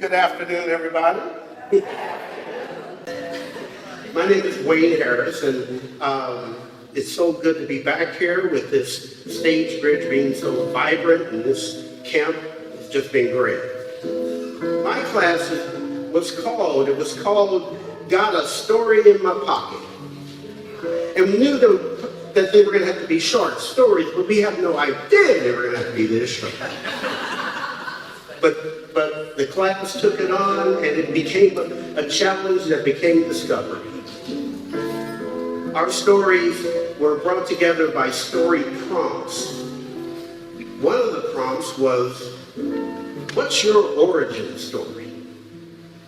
Good afternoon, everybody. My name is Wayne Harris, and it's so good to be back here with this Stagebridge being so vibrant, and this camp has just been great. My class was called Got a Story in My Pocket. And we knew that they were going to have to be short stories, but we had no idea they were going to have to be this short. But the class took it on, and it became a challenge that became discovery. Our stories were brought together by story prompts. One of the prompts was, what's your origin story?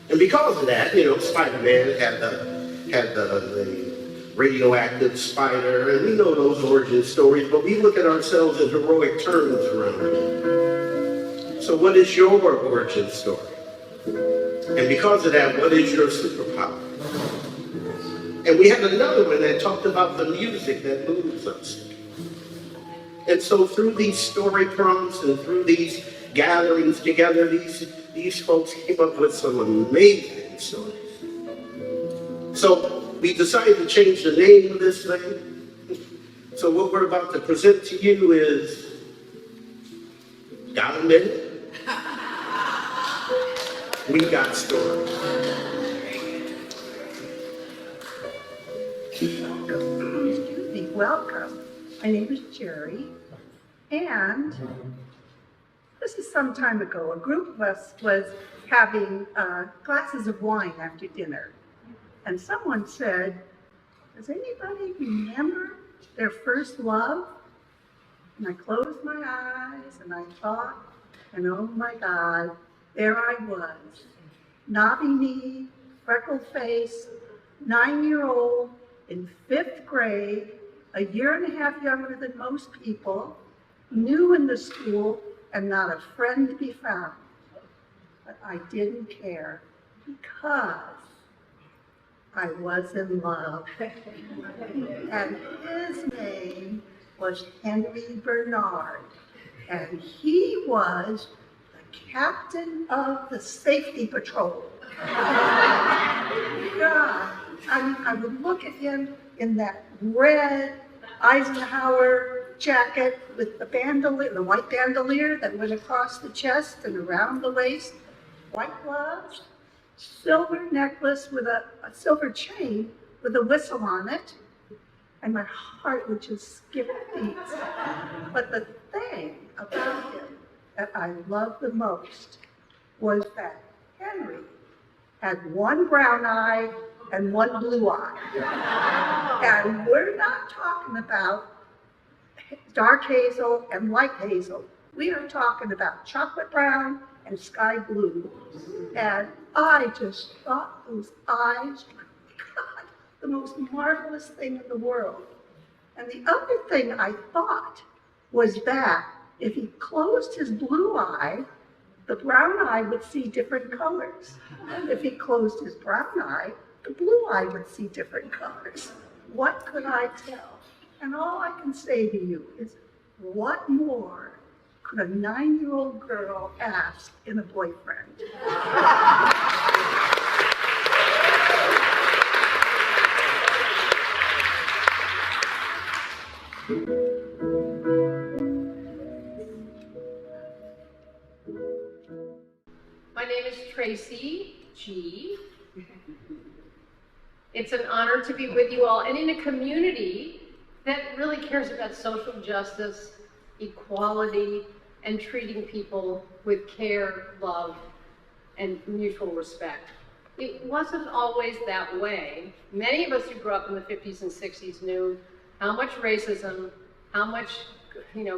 And because of that, Spider-Man had the radioactive spider, and we know those origin stories, but we look at ourselves as heroic turns around it. So what is your origin story? And because of that, what is your superpower? And we had another one that talked about the music that moves us. And so through these story prompts and through these gatherings together, these folks came up with some amazing stories. So we decided to change the name of this thing. So what we're about to present to you is, got a minute? We got stories. Excuse me, welcome. My name is Jerry, and this is some time ago. A group of us was having glasses of wine after dinner, and someone said, does anybody remember their first love? And I closed my eyes and I thought, and oh my God, there I was, knobby-kneed, freckled face, 9-year-old in 5th grade, a year and a half younger than most people, new in the school, and not a friend to be found. But I didn't care because I was in love. And his name was Henry Bernard, and he was the captain of the safety patrol. God, I would look at him in that red Eisenhower jacket with the bandolier, the white bandolier that went across the chest and around the waist, white gloves, silver necklace with a silver chain with a whistle on it, and my heart would just skip beats. But the thing about him that I loved the most was that Henry had one brown eye and one blue eye. And we're not talking about dark hazel and light hazel. We are talking about chocolate brown and sky blue. And I just thought those eyes were, God, the most marvelous thing in the world. And the other thing I thought was that if he closed his blue eye, the brown eye would see different colors. And if he closed his brown eye, the blue eye would see different colors. What could I tell? And all I can say to you is, what more could a 9-year-old girl ask in a boyfriend? My name is Tracy G. It's an honor to be with you all and in a community that really cares about social justice, equality, and treating people with care, love, and mutual respect. It wasn't always that way. Many of us who grew up in the 50s and 60s knew how much racism, how much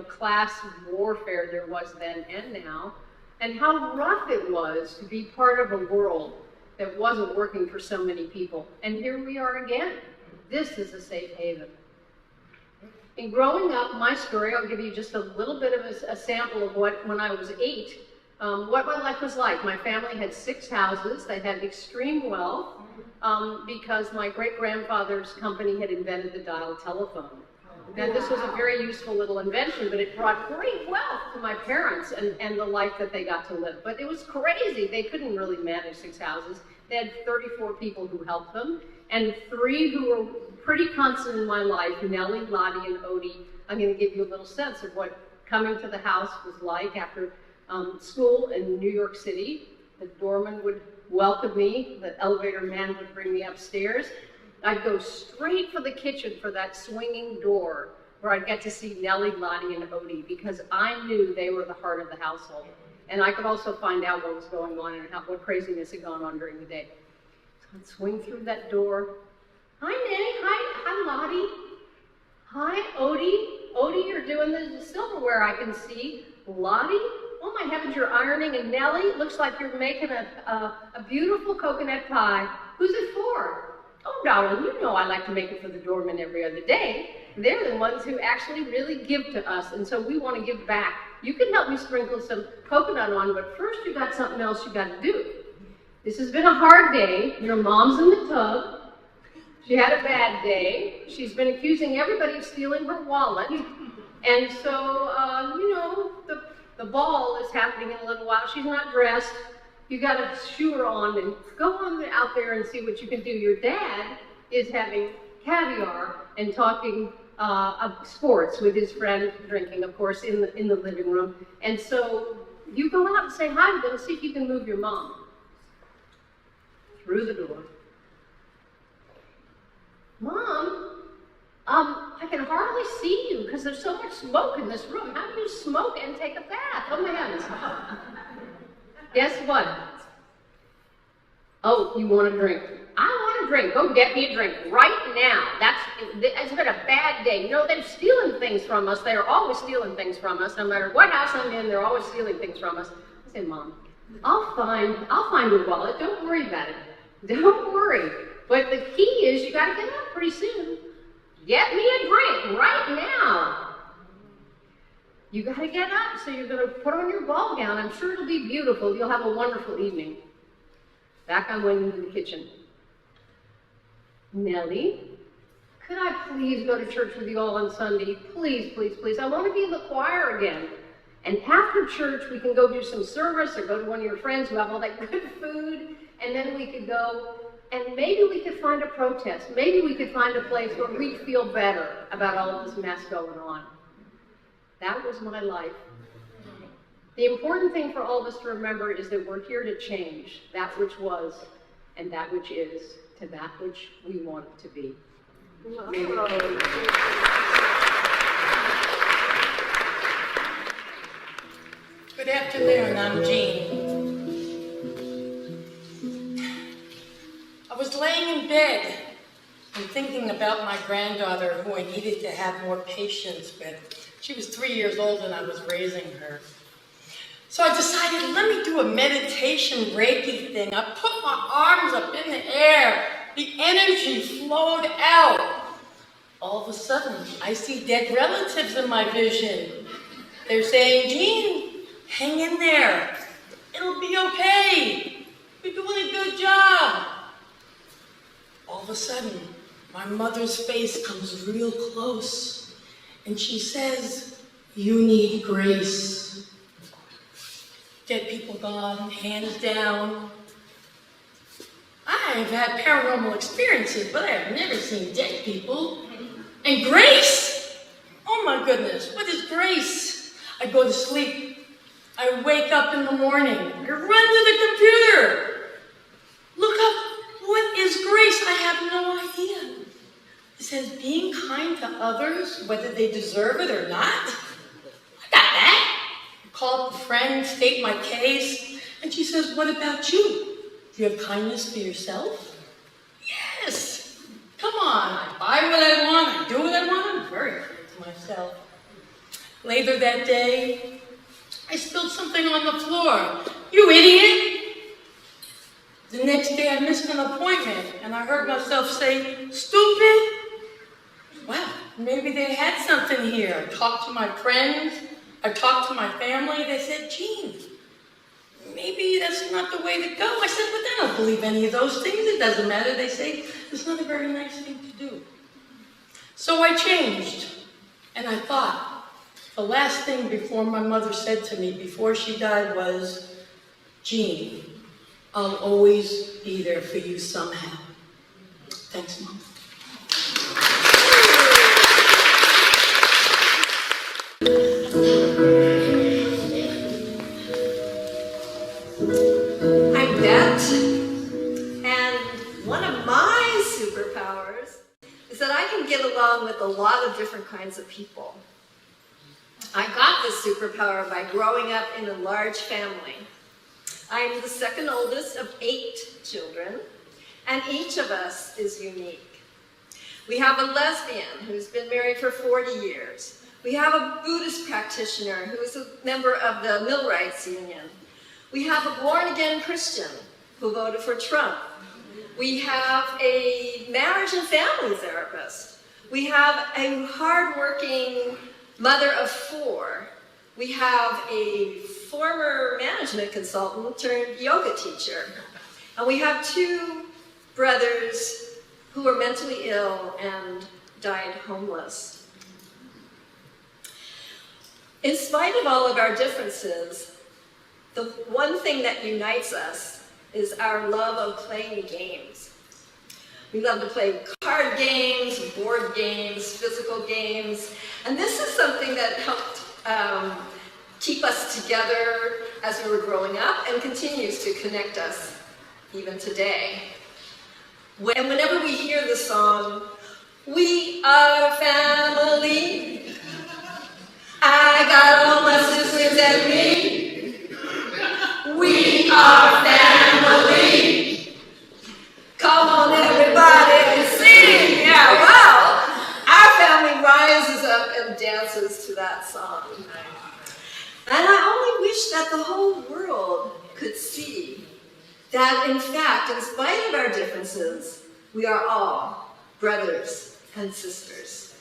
class warfare there was then and now, and how rough it was to be part of a world that wasn't working for so many people. And here we are again. This is a safe haven. In growing up, my story, I'll give you just a little bit of a sample of when I was 8, what my life was like. My family had 6 houses. They had extreme wealth because my great-grandfather's company had invented the dial telephone. Now, this was a very useful little invention, but it brought great wealth to my parents and the life that they got to live. But it was crazy. They couldn't really manage 6 houses. They had 34 people who helped them, and 3 who were pretty constant in my life, Nellie, Lottie, and Odie. I'm going to give you a little sense of what coming to the house was like after school in New York City. The doorman would welcome me. The elevator man would bring me upstairs. I'd go straight for the kitchen for that swinging door where I'd get to see Nellie, Lottie, and Odie, because I knew they were the heart of the household. And I could also find out what was going on and what craziness had gone on during the day. So I'd swing through that door. Hi, Nellie. Hi, Lottie. Hi, Odie. Odie, you're doing the silverware, I can see. Lottie? Oh my heavens, you're ironing. And Nellie, looks like you're making a beautiful coconut pie. Who's it for? Oh, darling, you know I like to make it for the doorman every other day. They're the ones who actually really give to us, and so we want to give back. You can help me sprinkle some coconut on, but first you got something else you got to do. This has been a hard day. Your mom's in the tub. She had a bad day. She's been accusing everybody of stealing her wallet. And so, you know, the ball is happening in a little while. She's not dressed. You got to shoo her on and go on out there and see what you can do. Your dad is having caviar and talking sports with his friend, drinking, of course, in the living room. And so you go out and say hi to them and see if you can move your mom through the door. Mom, I can hardly see you because there's so much smoke in this room. How do you smoke and take a bath? Oh my heavens. Guess what? Oh, you want a drink? I want a drink. Go get me a drink right now. It's been a bad day. You know, they're stealing things from us. They're always stealing things from us. No matter what house I'm in, they're always stealing things from us. I said, Mom, I'll find your wallet. Don't worry about it. Don't worry. But the key is you got to get up pretty soon. Get me a drink right now. You got to get up, so you're going to put on your ball gown. I'm sure it'll be beautiful. You'll have a wonderful evening. Back I went into the kitchen. Nellie, could I please go to church with you all on Sunday? Please, please, please. I want to be in the choir again. And after church, we can go do some service or go to one of your friends who have all that good food. And then we could go, and maybe we could find a protest. Maybe we could find a place where we'd feel better about all of this mess going on. That was my life. The important thing for all of us to remember is that we're here to change that which was and that which is to that which we want it to be. Good afternoon, I'm Jean. I was laying in bed and thinking about my granddaughter who I needed to have more patience with. She was 3 years old and I was raising her. So I decided, let me do a meditation Reiki thing. I put my arms up in the air. The energy flowed out. All of a sudden, I see dead relatives in my vision. They're saying, Jean, hang in there. It'll be okay. You're doing a good job. All of a sudden, my mother's face comes real close. And she says, you need grace. Dead people gone, hands down. I've had paranormal experiences, but I have never seen dead people. And grace? Oh my goodness, what is grace? I go to sleep. I wake up in the morning. I run to the computer. Look up, what is grace? I have no idea. It says being kind to others, whether they deserve it or not. I got that. I call up a friend, state my case, and she says, what about you? Do you have kindness for yourself? Yes. Come on, I buy what I want, I do what I want, I'm very kind to myself. Later that day, I spilled something on the floor. You idiot! The next day I missed an appointment, and I heard myself say, stupid. Wow, maybe they had something here. I talked to my friends, I talked to my family, they said, Jean, maybe that's not the way to go. I said, but I don't believe any of those things, it doesn't matter. They say, it's not a very nice thing to do. So I changed. And I thought, the last thing before my mother said to me before she died was, Jean, I'll always be there for you somehow. Thanks, Mom. I'm Bet, and one of my superpowers is that I can get along with a lot of different kinds of people. I got this superpower by growing up in a large family. I'm the second oldest of 8 children, and each of us is unique. We have a lesbian who's been married for 40 years. We have a Buddhist practitioner who is a member of the Millwrights Union. We have a born-again Christian who voted for Trump. We have a marriage and family therapist. We have a hardworking mother of 4. We have a former management consultant turned yoga teacher. And we have 2 brothers who are mentally ill and died homeless. In spite of all of our differences, the one thing that unites us is our love of playing games. We love to play card games, board games, physical games, and this is something that helped keep us together as we were growing up and continues to connect us even today. And whenever we hear the song, "We are family, I got all my sisters and me, we are family, come on everybody and sing." Yeah, well, our family rises up and dances to that song. And I only wish that the whole world could see that, in fact, in spite of our differences, we are all brothers and sisters.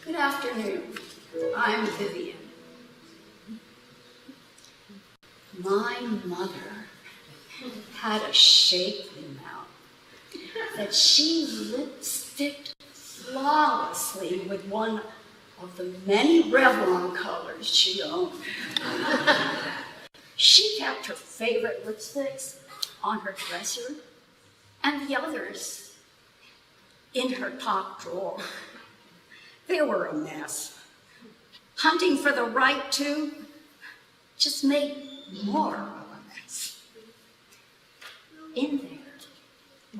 Good afternoon. I'm Vivian. My mother had a shapely mouth that she lipsticked flawlessly with one of the many Revlon colors she owned. She kept her favorite lipsticks on her dresser and the others in her top drawer. They were a mess. Hunting for the right two just made more of a mess. In there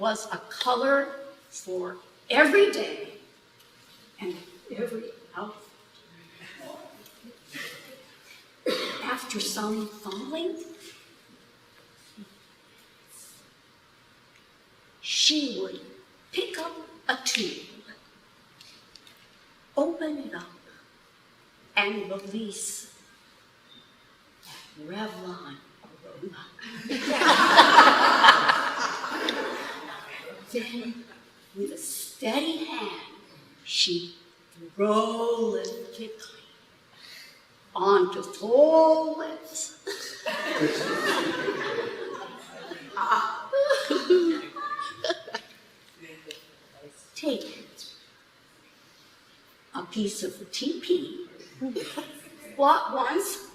was a color for every day and every outfit. After some fumbling, she would pick up a tube, open it up, and release that Revlon aroma. Then, with a steady hand, she'd roll it quickly onto full lips. Take a piece of TP, blot once,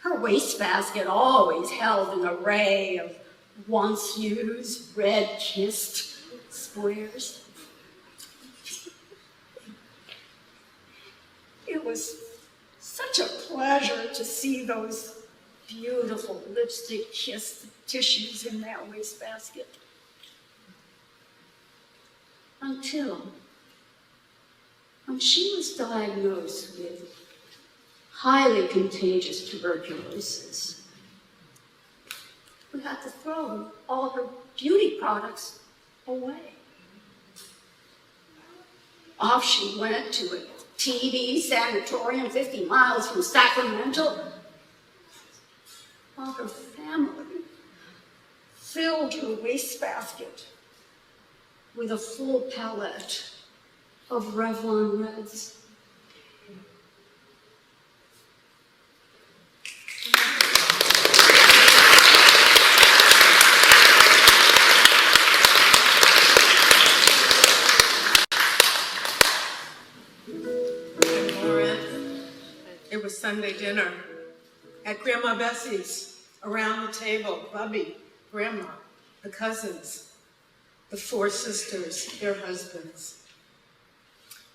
her wastebasket always held an array of once used red kissed squares. It was such a pleasure to see those beautiful lipstick kissed tissues in that wastebasket. Until when she was diagnosed with highly contagious tuberculosis, we had to throw all her beauty products away. Off she went to a TB sanatorium 50 miles from Sacramento, while her family filled her wastebasket with a full palette of Revlon reds. It was Sunday dinner at Grandma Bessie's, around the table, Bubby, Grandma, the cousins, the 4 sisters, their husbands.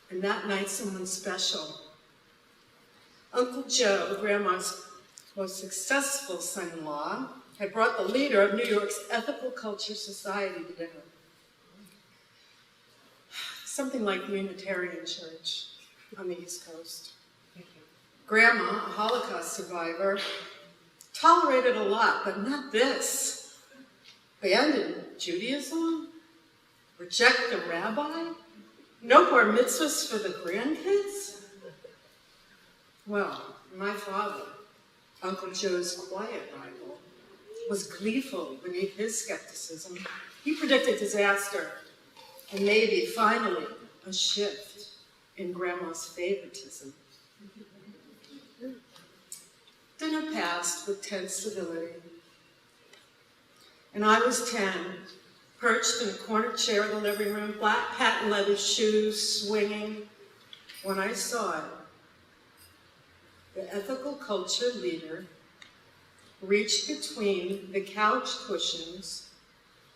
And that night, someone special. Uncle Joe, Grandma's most successful son-in-law, had brought the leader of New York's Ethical Culture Society to dinner. Something like the Unitarian Church on the East Coast. Grandma, a Holocaust survivor, tolerated a lot, but not this. Abandon Judaism? Reject the rabbi? No bar mitzvahs for the grandkids? Well, my father, Uncle Joe's quiet rival, was gleeful beneath his skepticism. He predicted disaster and maybe, finally, a shift in Grandma's favoritism. Dinner passed with tense civility. And I was 10, perched in a corner chair in the living room, black patent leather shoes swinging, when I saw it. The ethical culture leader reached between the couch cushions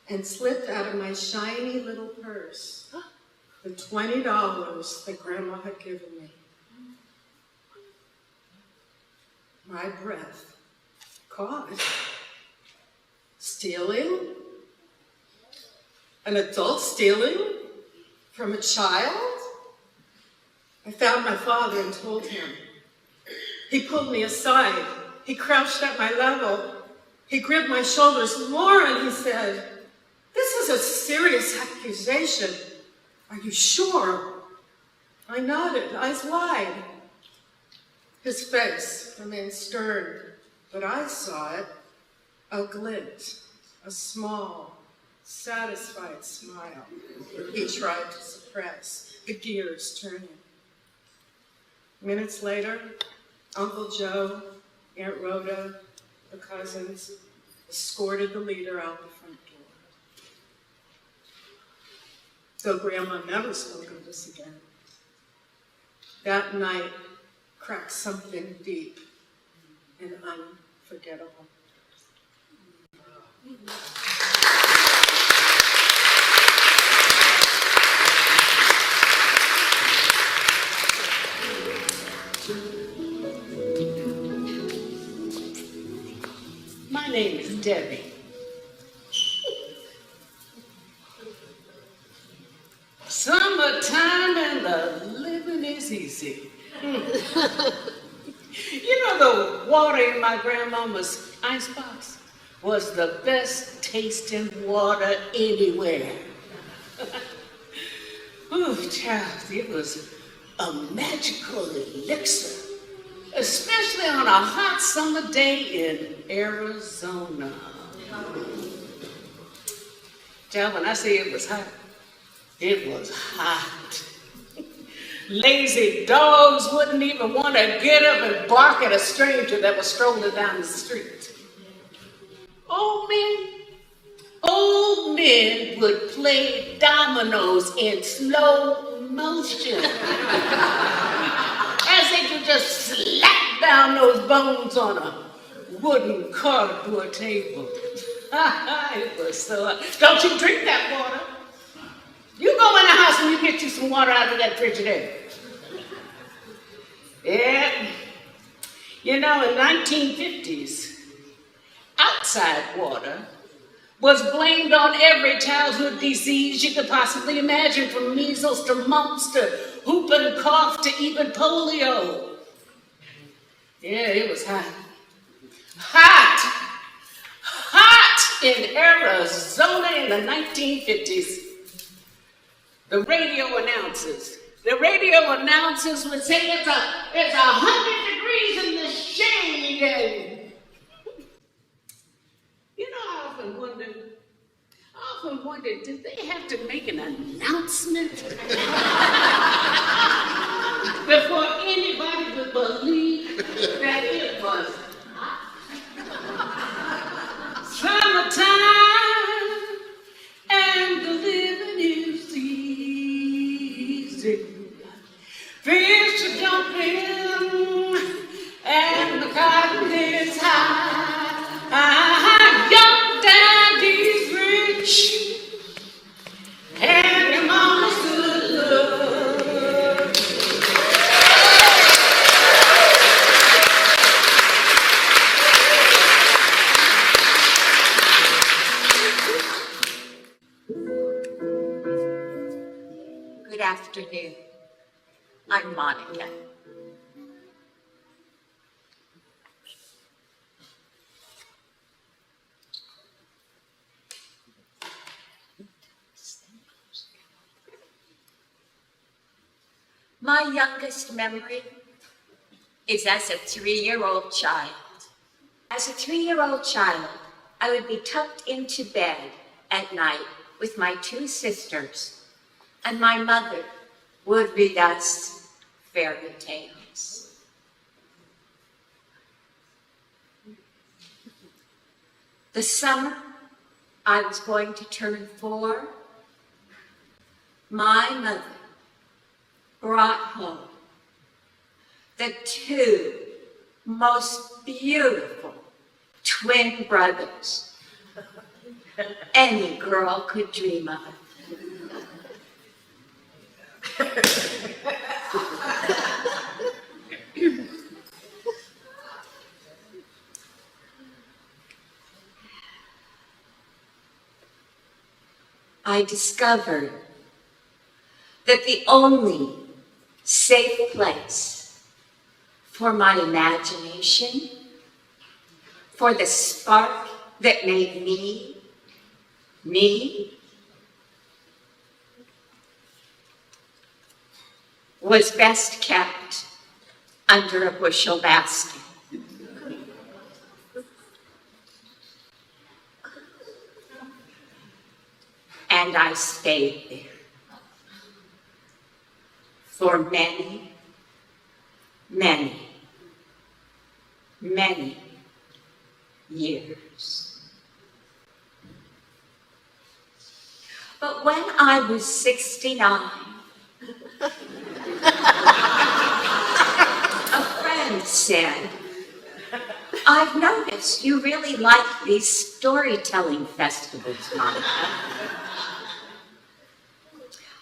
and slipped out of my shiny little purse the $20 that Grandma had given me. My breath caught. Stealing? An adult stealing from a child? I found my father and told him. He pulled me aside. He crouched at my level. He gripped my shoulders more and he said, "This is a serious accusation. Are you sure?" I nodded, eyes wide. His face remained stern, but I saw it, a glint, a small, satisfied smile he tried to suppress, the gears turning. Minutes later, Uncle Joe, Aunt Rhoda, the cousins, escorted the leader out the front door. Though Grandma never spoke of this again, that night cracked something deep and unforgettable. My name is Debbie. Summertime and the living is easy. You know, the water in my grandmama's icebox was the best tasting water anywhere. Ooh, child, it was a magical elixir, especially on a hot summer day in Arizona. Child, when I say it was hot, it was hot. Lazy dogs wouldn't even want to get up and bark at a stranger that was strolling down the street. Old men would play dominoes in slow motion as they could just slap down those bones on a wooden cardboard table. It was so hot. Don't you drink that water. You go in the house and you get you some water out of that Frigidaire. Yeah. You know, in 1950s, outside water was blamed on every childhood disease you could possibly imagine, from measles to mumps to whooping cough to even polio. Yeah, it was hot. Hot in Arizona in the 1950s. The radio announcers would say it's 100 degrees in the shade. And you know, I often wondered, did they have to make an announcement before anybody would believe that it was summertime and the living is easy? Fish are jumping and the cotton is high. Young daddy's rich and your mama's good love. Good afternoon. I'm Monica. My youngest memory is as a 3-year-old child. As a 3-year-old child, I would be tucked into bed at night with my 2 sisters, and my mother would read us fairy tales. The summer I was going to turn 4, my mother brought home the 2 most beautiful twin brothers any girl could dream of. I discovered that the only safe place for my imagination, for the spark that made me, was best kept under a bushel basket. And I stayed there for many, many, many years. But when I was 69, a friend said, "I've noticed you really like these storytelling festivals, Monica.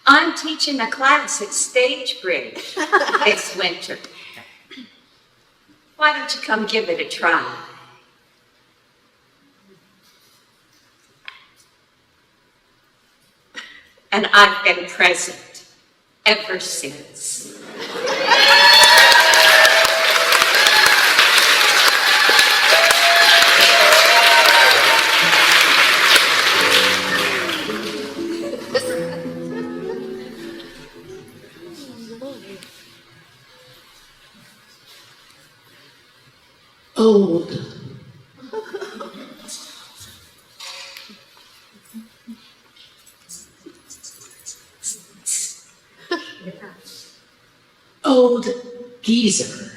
I'm teaching a class at Stagebridge this winter. Why don't you come give it a try?" And I've been present ever since. Old. Old geezer.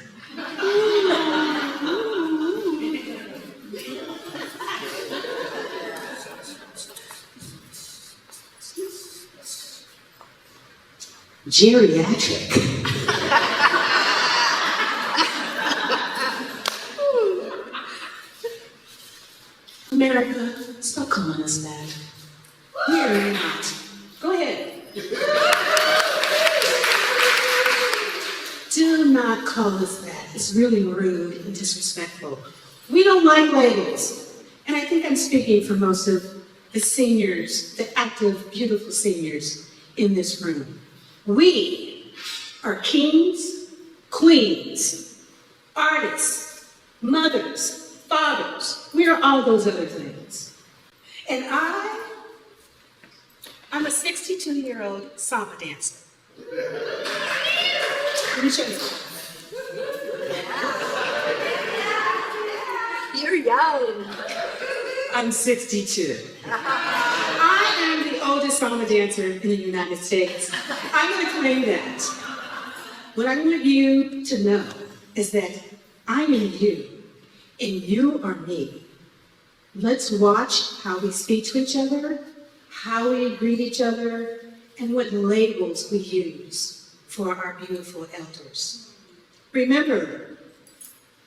Geriatric. America, stop calling us that. We're not. Go ahead. Do not call us that. It's really rude and disrespectful. We don't like labels. And I think I'm speaking for most of the seniors, the active, beautiful seniors in this room. We are kings, queens, artists, mothers, fathers. We are all those other things. And I'm a 62-year-old samba dancer. Let me show you. You're young. I'm 62. I am oldest salsa dancer in the United States. I'm going to claim that. What I want you to know is that I am you, and you are me. Let's watch how we speak to each other, how we greet each other, and what labels we use for our beautiful elders. Remember,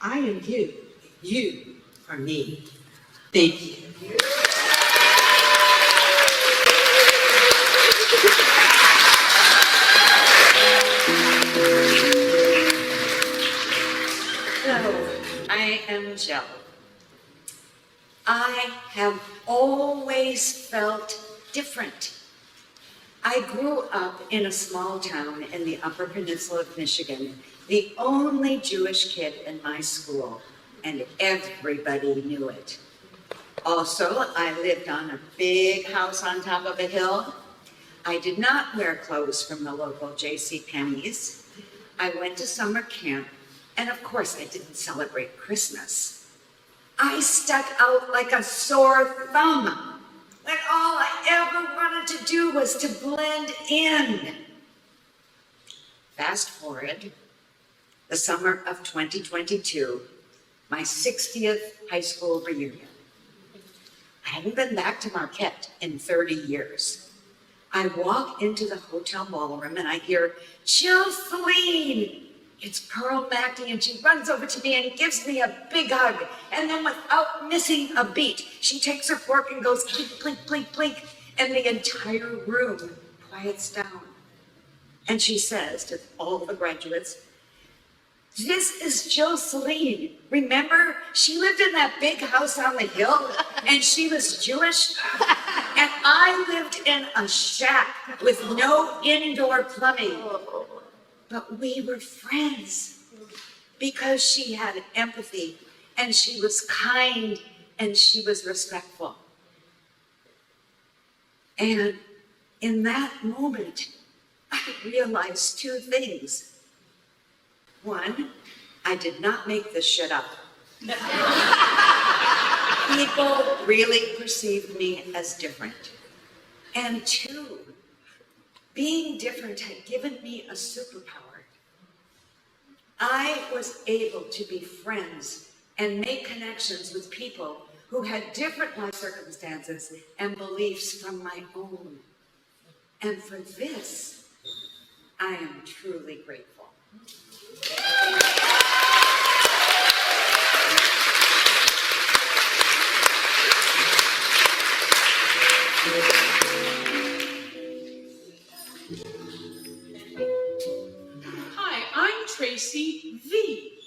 I am you, and you are me. Thank you. Hello, I am Jill. I have always felt different. I grew up in a small town in the Upper Peninsula of Michigan, the only Jewish kid in my school, and everybody knew it. Also, I lived on a big house on top of a hill. I did not wear clothes from the local J.C. Penney's. I went to summer camp, and of course I didn't celebrate Christmas. I stuck out like a sore thumb when all I ever wanted to do was to blend in. Fast forward, the summer of 2022, my 60th high school reunion. I hadn't been back to Marquette in 30 years. I walk into the hotel ballroom and I hear, "Jill Celine!" It's Pearl Mackey, and she runs over to me and gives me a big hug. And then without missing a beat, she takes her fork and goes blink, blink, blink, blink, and the entire room quiets down. And she says to all the graduates, "This is Jill Celine. Remember, she lived in that big house on the hill, and she was Jewish. And I lived in a shack with no indoor plumbing. But we were friends because she had empathy, and she was kind, and she was respectful." And in that moment, I realized two things. One, I did not make this shit up. People really perceived me as different. And two, being different had given me a superpower. I was able to be friends and make connections with people who had different life circumstances and beliefs from my own. And for this, I am truly grateful. Hi, I'm Tracy V.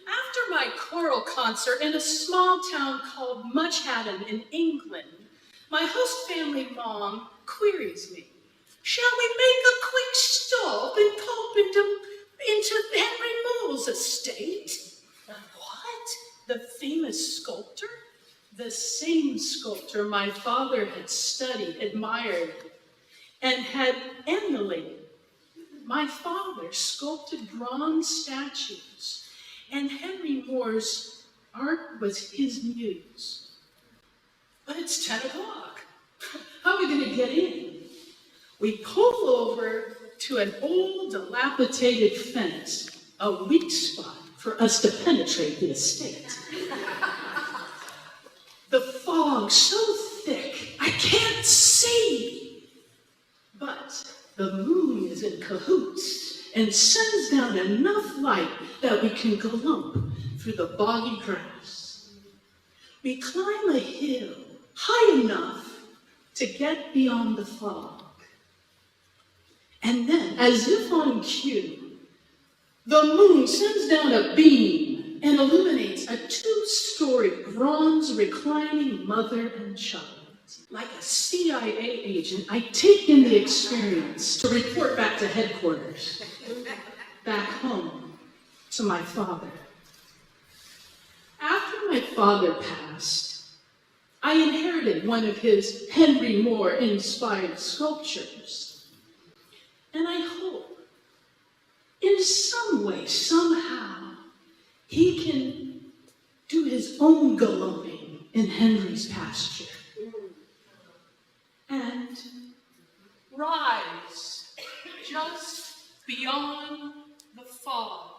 After my choral concert in a small town called Much Haddon in England, my host family mom queries me, "Shall we make a quick stop and pop into Henry Moore's estate?" What? The famous sculptor? The same sculptor my father had studied, admired, and had emulated. My father sculpted bronze statues, and Henry Moore's art was his muse. But it's 10 o'clock. How are we going to get in? We pull over to an old, dilapidated fence, a weak spot for us to penetrate the estate. The fog so thick, I can't see. But the moon is in cahoots and sends down enough light that we can glump through the boggy grass. We climb a hill high enough to get beyond the fog. And then, as if on cue, the moon sends down a beam and illuminates a 2-story bronze reclining mother and child. Like a CIA agent, I take in the experience to report back to headquarters, back home to my father. After my father passed, I inherited one of his Henry Moore-inspired sculptures. And I hope, in some way, somehow, he can do his own galoping in Henry's pasture. and rise just beyond the fog.